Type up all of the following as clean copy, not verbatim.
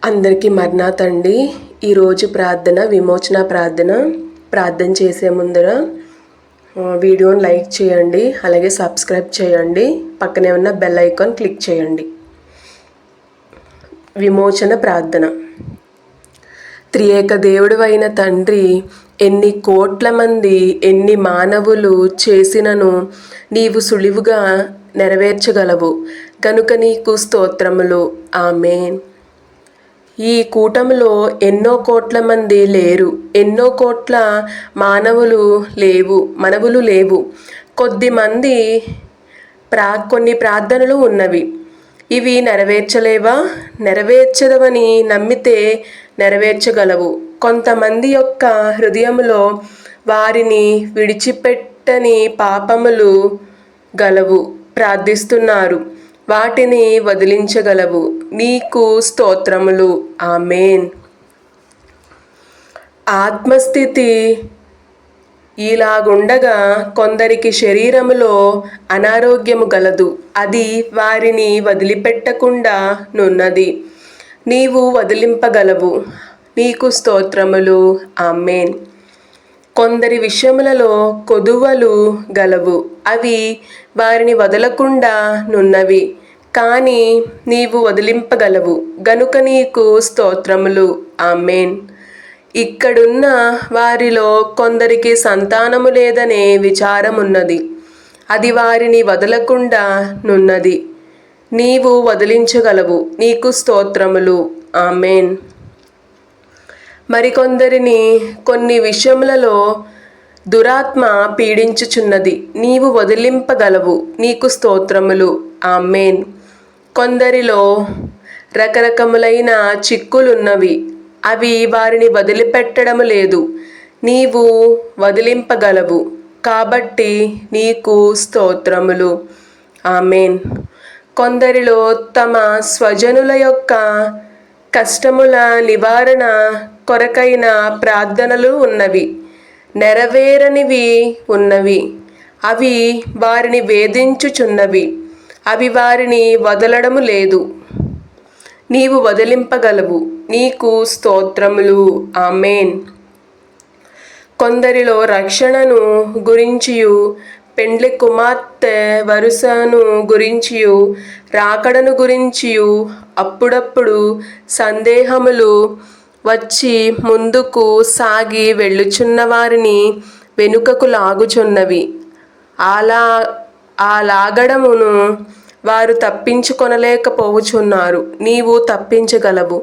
అందరికీ మర్నాథ్ అండి. ఈరోజు ప్రార్థన విమోచన ప్రార్థన చేసే ముందర వీడియోని లైక్ చేయండి, అలాగే సబ్స్క్రైబ్ చేయండి, పక్కనే ఉన్న బెల్ ఐకాన్ క్లిక్ చేయండి. విమోచన ప్రార్థన. త్రియేక దేవుడు అయిన తండ్రి, ఎన్ని కోట్ల మంది ఎన్ని మానవులు చేసినను నీవు సులువుగా నెరవేర్చగలవు కనుక నీకు స్తోత్రములు. ఆమేన్. ఈ కూటమిలో ఎన్నో కోట్ల మంది లేరు, ఎన్నో కోట్ల మనవులు లేవు. కొన్ని ప్రార్థనలు ఉన్నవి. ఇవి నెరవేర్చలేవా? నెరవేర్చదవని నమ్మితే నెరవేర్చగలవు. కొంతమంది యొక్క హృదయములో వారిని విడిచిపెట్టని పాపములు గలవు. ప్రార్థిస్తున్నారు, వాటిని వదిలించగలవు. నీకు స్తోత్రములు. ఆమేన్. ఆత్మస్థితి ఇలాగుండగా కొందరికి శరీరములో అనారోగ్యము గలదు, అది వారిని వదిలిపెట్టకుండా నున్నది. నీవు వదిలింపగలవు. నీకు స్తోత్రములు. ఆమేన్. కొందరి విషయములలో కొదువలు గలవు, అవి వారిని వదలకుండా నున్నవి, కానీ నీవు వదిలింపగలవు గనుక నీకు స్తోత్రములు. ఆమేన్. ఇక్కడున్న వారిలో కొందరికి సంతానము లేదనే విచారమున్నది, అది వారిని వదలకుండా నున్నది. నీవు వదిలించగలవు. నీకు స్తోత్రములు. ఆమేన్. మరికొందరిని కొన్ని విషయములలో దురాత్మ పీడించుచున్నది, నీవు వదిలింపగలవు. నీకు స్తోత్రములు. ఆమేన్. కొందరిలో రకరకములైన చిక్కులున్నవి, అవి వారిని వదిలిపెట్టడము లేదు. నీవు వదిలింపగలవు కాబట్టి నీకు స్తోత్రములు. ఆమేన్. కొందరిలో తమ స్వజనుల యొక్క కష్టముల నివారణ కొరకైన ప్రార్థనలు ఉన్నవి, నెరవేరనివి ఉన్నవి. అవి వారిని వేధించుచున్నవి, అవి వారిని వదలడము లేదు. నీవు వదిలింపగలవు. నీకు స్తోత్రములు. ఆమేన్. కొందరిలో రక్షణను గురించియు, పెండ్లి కుమార్తె వరుసను గురించియు, రాకడను గురించియు అప్పుడప్పుడు సందేహములు వచ్చి ముందుకు సాగి వెళ్ళుచున్న వారిని వెనుకకు లాగుచున్నవి. ఆ లాగడమును వారు తప్పించుకొనలేకపోవచున్నారు. నీవు తప్పించగలవు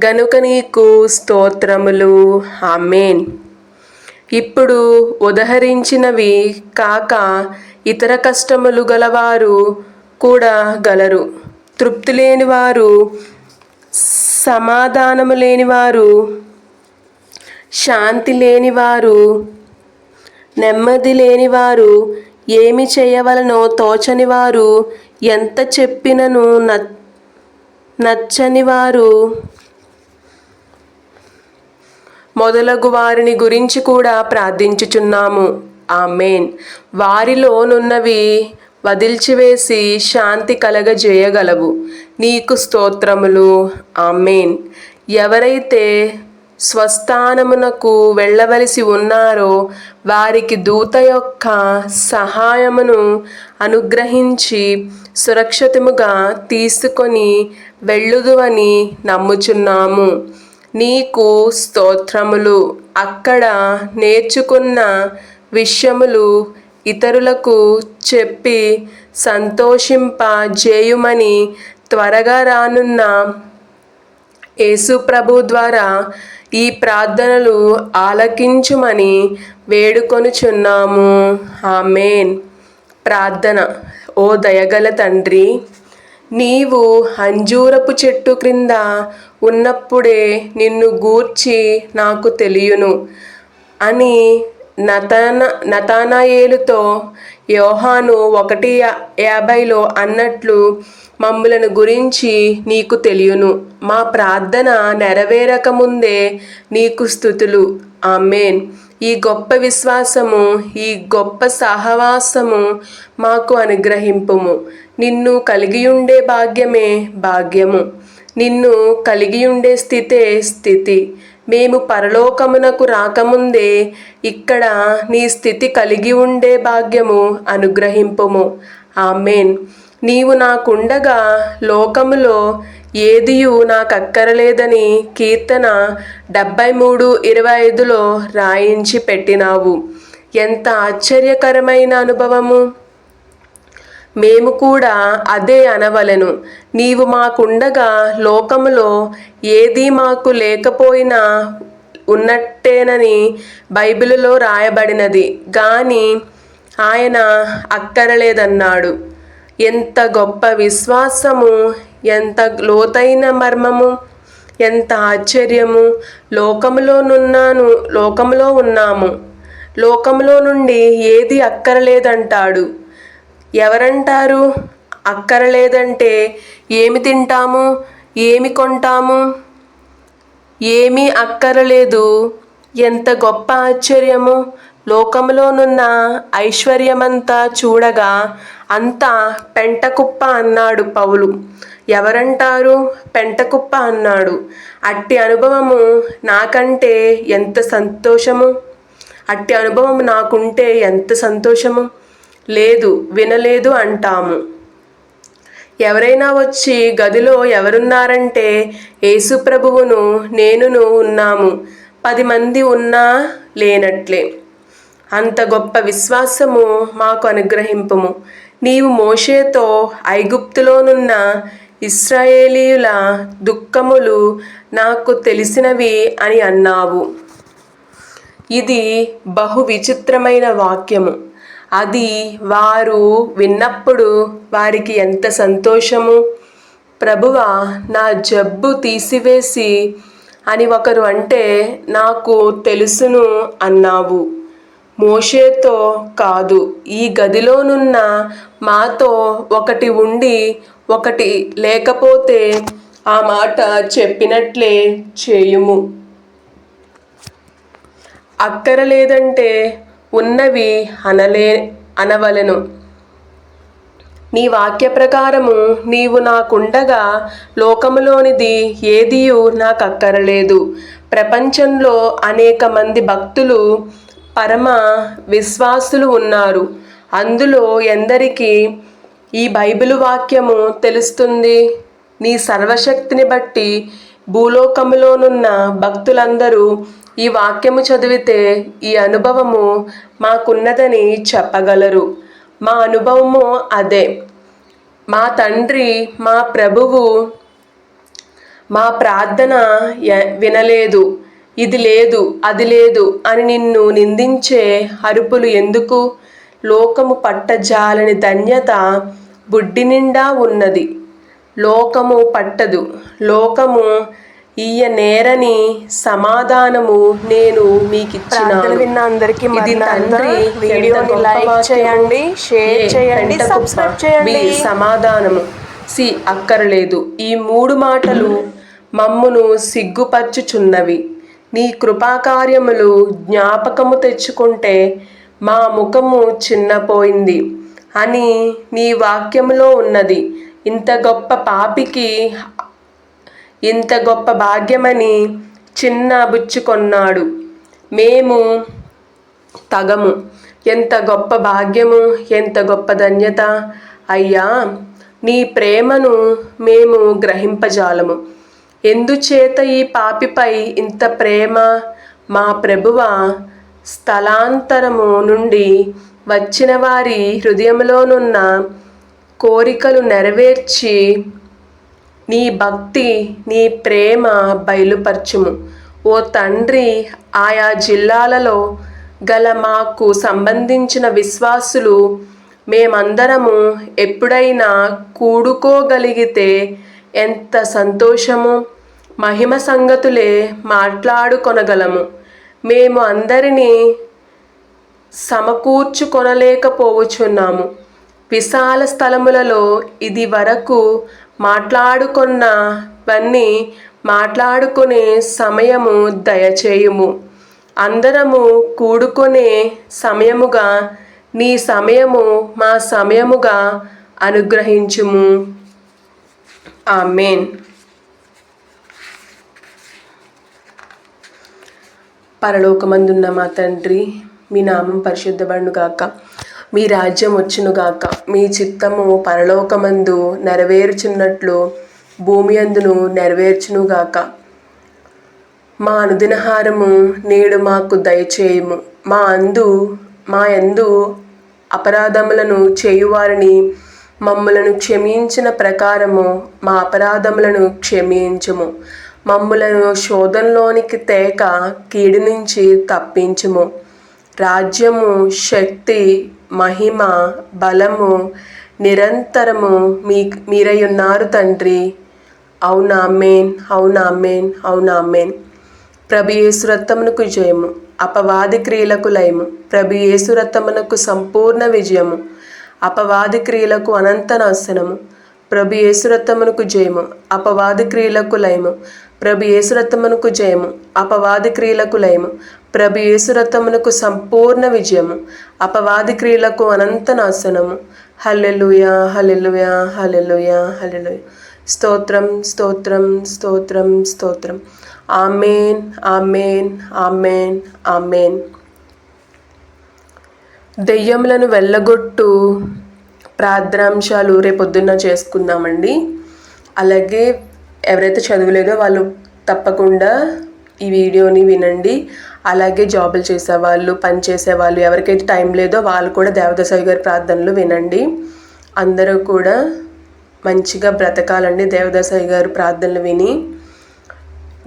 గనుక నీకు స్తోత్రములు. ఆమేన్. ఇప్పుడు ఉదహరించినవి కాక ఇతర కష్టములు గలవారు కూడా గలరు. తృప్తి లేనివారు, సమాధానము లేనివారు, శాంతి లేనివారు, నెమ్మది లేనివారు, ఏమి చేయవలనో తోచని వారు, ఎంత చెప్పినను నచ్చని వారు మొదలగు వారిని గురించి కూడా ప్రార్థించుచున్నాము. ఆమేన్. వారిలోనున్నవి వదిల్చివేసి శాంతి కలగజేయగలవు. నీకు స్తోత్రములు. ఆమేన్. ఎవరైతే స్వస్థానమునకు వెళ్ళవలసి ఉన్నారో వారికి దూత యొక్క సహాయమును అనుగ్రహించి సురక్షితముగా తీసుకొని వెళ్ళుదువని నమ్ముచున్నాము. నీకు స్తోత్రములు. అక్కడ నేర్చుకున్న విషయములు ఇతరులకు చెప్పి సంతోషింపజేయుమని త్వరగా రానున్న యేసు ప్రభు ద్వారా ఈ ప్రార్థనలు ఆలకించుమని వేడుకొనుచున్నాము. ఆమేన్. ప్రార్థన. ఓ దయగల తండ్రి, నీవు అంజూరపు చెట్టు క్రింద ఉన్నప్పుడే నిన్ను గూర్చి నాకు తెలియను అని నతనాయేలుతో యోహాను 1:50 అన్నట్లు మమ్ములను గురించి నీకు తెలియను. మా ప్రార్థన నెరవేరకముందే నీకు స్తుతులు. ఆమేన్. ఈ గొప్ప విశ్వాసము, ఈ గొప్ప సహవాసము మాకు అనుగ్రహింపుము. నిన్ను కలిగియుండే భాగ్యమే భాగ్యము. నిన్ను కలిగి ఉండే స్థితి. మేము పరలోకమునకు రాకముందే ఇక్కడ నీ స్థితి కలిగి ఉండే భాగ్యము అనుగ్రహింపుము. ఆమేన్. నీవు నాకుండగా లోకములో ఏదియు నాకక్కరలేదని కీర్తన 73:25లో రాయించి పెట్టినావు. ఎంత ఆశ్చర్యకరమైన అనుభవము! మేము కూడా అదే అనవలెను. నీవు మాకుండగా లోకములో ఏదీ మాకు లేకపోయినా ఉన్నట్టేనని బైబిలులో రాయబడినది గాని ఆయన అక్కరలేదన్నాడు. ఎంత గొప్ప విశ్వాసము! ఎంత లోతైన మర్మము! ఎంత ఆశ్చర్యము! లోకములో ఉన్నాము. లోకములో నుండి ఏది అక్కరలేదంటాడు. ఎవరంటారు? అక్కరలేదంటే ఏమి తింటాము, ఏమి కొంటాము? ఏమీ అక్కరలేదు. ఎంత గొప్ప ఆశ్చర్యము! లోకములోనున్న ఐశ్వర్యమంతా చూడగా అంతా పెంటకుప్ప అన్నాడు పౌలు. ఎవరంటారు? పెంటకుప్ప అన్నాడు. అట్టి అనుభవము నాకంటే ఎంత సంతోషము! అట్టి అనుభవం నాకుంటే ఎంత సంతోషము! లేదు, వినలేదు అంటాము. ఎవరైనా వచ్చి గదిలో ఎవరున్నారంటే యేసు ప్రభువును నేనును ఉన్నాము. 10 మంది ఉన్నా లేనట్లే. అంత గొప్ప విశ్వాసము మాకు అనుగ్రహింపుము. నీవు మోషేతో ఐగుప్తులోనున్న ఇశ్రాయేలీయుల దుఃఖములు నాకు తెలిసినవి అని అన్నావు. ఇది బహు విచిత్రమైన వాక్యము. అది వారు విన్నప్పుడు వారికి ఎంత సంతోషము! ప్రభువా, నా జబ్బు తీసివేసి అని ఒకరు అంటే నాకు తెలుసును అన్నావు. మోషేతో కాదు, ఈ గదిలోనున్న మాతో ఒకటి ఉండి ఒకటి లేకపోతే ఆ మాట చెప్పినట్లే చేయుము. అక్కరలేదంటే ఉన్నవి అనవలెను. నీ వాక్య ప్రకారము నీవు నాకుండగా లోకములోనిది ఏదియు నాకక్కరలేదు. ప్రపంచంలో అనేక మంది భక్తులు, పరమ విశ్వాసులు ఉన్నారు. అందులో ఎందరికీ ఈ బైబిలు వాక్యము తెలుస్తుంది? నీ సర్వశక్తిని బట్టి భూలోకములోనున్న భక్తులందరూ ఈ వాక్యము చదివితే ఈ అనుభవము మాకున్నదని చెప్పగలరు. మా అనుభవము అదే. మా తండ్రి, మా ప్రభువు మా ప్రార్థన వినలేదు, ఇది లేదు, అది లేదు అని నిన్ను నిందించే అరుపులు ఎందుకు? లోకము పట్టజాలని ధన్యత బుడ్డి నిండా ఉన్నది. లోకము పట్టదు. లోకము ఇయ్యనేరని సమాధానము నేను మీకిచ్చినాను. ఇది తండ్రి. వీడియోని లైక్ చేయండి, షేర్ చేయండి, సబ్స్క్రైబ్ చేయండి. సమాధానము అక్కరలేదు. ఈ 3 మాటలు మమ్మును సిగ్గుపరచుచున్నవి. నీ కృపాకార్యములు జ్ఞాపకము తెచ్చుకుంటే మా ముఖము చిన్నపోయింది అని నీ వాక్యములో ఉన్నది. ఇంత గొప్ప పాపికి ఇంత గొప్ప భాగ్యమని చిన్న బుచ్చుకొన్నాడు. మేము తగము. ఎంత గొప్ప భాగ్యము, ఎంత గొప్ప ధన్యత! అయ్యా, నీ ప్రేమను మేము గ్రహింపజాలము. ఎందుచేత ఈ పాపిపై ఇంత ప్రేమ? మా ప్రభువా, స్థలాంతరము నుండి వచ్చిన వారి హృదయంలోనున్న కోరికలు నెరవేర్చి నీ భక్తి, నీ ప్రేమ బయలుపరచుము. ఓ తండ్రి, ఆయా జిల్లాలలో గల మాకు సంబంధించిన విశ్వాసులు మేమందరము ఎప్పుడైనా కూడుకోగలిగితే ఎంత సంతోషము! మహిమ సంగతులే మాట్లాడుకొనగలము. మేము అందరినీ సమకూర్చుకొనలేకపోవచ్చున్నాము. విశాల స్థలములలో ఇది వరకు మాట్లాడుకున్నవన్నీ మాట్లాడుకునే సమయము దయచేయుము. అందరము కూడుకునే సమయముగా నీ సమయము మా సమయముగా అనుగ్రహించుము. ఆమేన్. పరలోకమందున్న మా తండ్రి, మీ నామం పరిశుద్ధపడునుగాక, మీ రాజ్యం వచ్చునుగాక, మీ చిత్తము పరలోకమందు నెరవేర్చున్నట్లు భూమి అందును నెరవేర్చునుగాక. మా అనుదినహారము నేడు మాకు దయచేయము. మా యందు అపరాధములను చేయువారిని మమ్ములను క్షమించిన ప్రకారము మా అపరాధములను క్షమించుము. మమ్ములను శోధనలోనికి తేక కీడు నుంచి తప్పించుము. రాజ్యము, శక్తి, మహిమ, బలము నిరంతరము మీరై ఉన్నారు తండ్రి. అవునామేన్, అవునామేన్, అవునామేన్. ప్రభు యేసు రక్తమునకు జయము, అపవాది క్రియలకు లయము. ప్రభు యేసు రక్తమునకు సంపూర్ణ విజయము, అపవాది క్రియలకు అనంత నాశనము. ప్రభు యేసు రక్తమునకు జయము, అపవాది క్రియలకు లయము. ప్రభు యేసు రక్తమునకు జయము, అపవాది క్రియలకు లయము. ప్రభు యేసు రక్తమునకు సంపూర్ణ విజయము, అపవాది క్రియలకు అనంత నాశనము. హల్లెలూయా, హల్లెలూయా, హల్లెలూయా, హల్లెలూయా. స్తోత్రం, స్తోత్రం, స్తోత్రం, స్తోత్రం. ఆమేన్, ఆమేన్, ఆమేన్, ఆమేన్. దెయ్యములను వెళ్ళగొట్టు ప్రార్థనాంశాలు రేపొద్దున్న చేసుకుందామండి. అలాగే ఎవరైతే చదవలేదో వాళ్ళు తప్పకుండా ఈ వీడియోని వినండి. అలాగే జాబులు చేసేవాళ్ళు, పని చేసేవాళ్ళు, ఎవరికైతే టైం లేదో వాళ్ళు కూడా దేవదాసాయి గారి ప్రార్థనలు వినండి. అందరూ కూడా మంచిగా బ్రతకాలండి. దేవదాసాయి గారు ప్రార్థనలు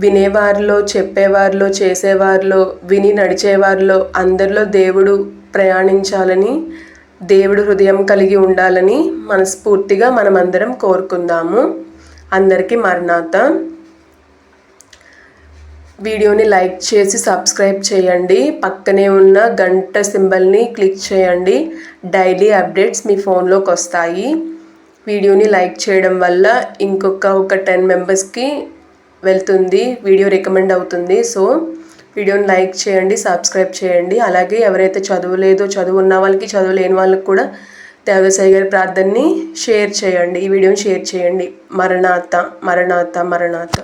వినేవారిలో, చెప్పేవారిలో, చేసేవారిలో, విని నడిచేవారిలో అందరిలో దేవుడు ప్రయాణించాలని, దేవుడు హృదయం కలిగి ఉండాలని మనస్ఫూర్తిగా మనమందరం కోరుకుందాము. అందరికీ మరణాత. వీడియోని లైక్ చేసి సబ్స్క్రైబ్ చేయండి. పక్కనే ఉన్న గంట సింబల్ని క్లిక్ చేయండి. డైలీ అప్డేట్స్ మీ ఫోన్లోకి వస్తాయి. వీడియోని లైక్ చేయడం వల్ల ఒక 10 మెంబర్స్కి వెళ్తుంది, వీడియో రికమెండ్ అవుతుంది. సో వీడియోని లైక్ చేయండి, సబ్స్క్రైబ్ చేయండి. అలాగే ఎవరైతే చదువు ఉన్న వాళ్ళకి, చదువు లేని వాళ్ళకి కూడా దేవదాసాయి గారి ప్రార్థనని షేర్ చేయండి. ఈ వీడియోని షేర్ చేయండి. మరణాత, మరణాత, మరణాత.